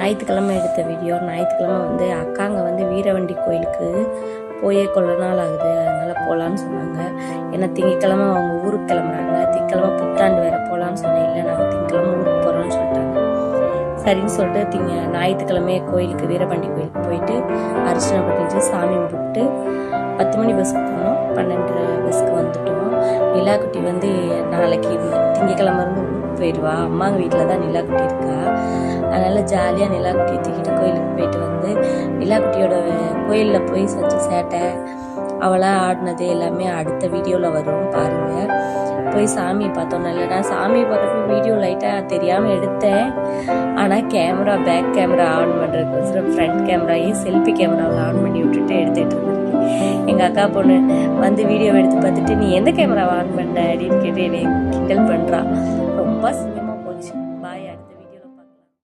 ஞாயிற்றுக்கிழமை எடுத்த வீடியோ. ஞாயிற்றுக்கிழமை வந்து அக்காங்க வந்து வீரவண்டி கோயிலுக்கு போயே கொள்ள நாள் ஆகுது, அதனால் போகலான்னு சொன்னாங்க. ஏன்னா திங்கக்கிழமை அவங்க ஊருக்கு கிளம்புறாங்க. திங்கக்கிழமை புத்தாண்டு வேறு போகலான்னு சொன்னேன். இல்லை நாங்கள் திங்கக்கிழமை ஊருக்கு போகிறோன்னு சொல்லிட்டாங்க. சரின்னு சொல்லிட்டு ஞாயிற்றுக்கிழமை கோயிலுக்கு வீரவண்டி கோயிலுக்கு போயிட்டு அர்ச்சனை பண்ணிட்டு சாமி கும்பிட்டு 10 மணி பஸ்ஸுக்கு போனோம். 12 பஸ்ஸுக்கு வந்துட்டோம். நிலாக்குட்டி வந்து நாளைக்கு திங்கக்கிழமை இருந்து ஊருக்கு போயிடுவா. அம்மாங்க வீட்டில் தான் நிலாக்குட்டி இருக்கா. அதனால் ஜாலியாக நிலாக்குட்டியை தூக்கிட்டு கோயிலுக்கு போயிட்டு வந்து நிலாக்குட்டியோட கோயிலில் போய் செஞ்ச சேட்டை அவளாக ஆடினது எல்லாமே அடுத்த வீடியோவில் வரும் பாருங்கள். போய் சாமியை பார்த்தோம். நான் சாமியை பார்க்குறப்ப வீடியோ லைட்டாக தெரியாமல் எடுத்தேன். ஆனால் கேமரா பேக் கேமரா ஆன் பண்ணுறதுக்கு ஃப்ரண்ட் கேமராயே செல்ஃபி கேமராவில் ஆன் பண்ணி விட்டுட்டு எடுத்துகிட்டு இருந்தேன். எங்கள் அக்கா பொண்ணு வந்து வீடியோ எடுத்து பார்த்துட்டு நீ எந்த கேமராவை ஆன் பண்ண அப்படின்னு கேட்டு என்னை கிண்டல் பண்ணுறா. ரொம்ப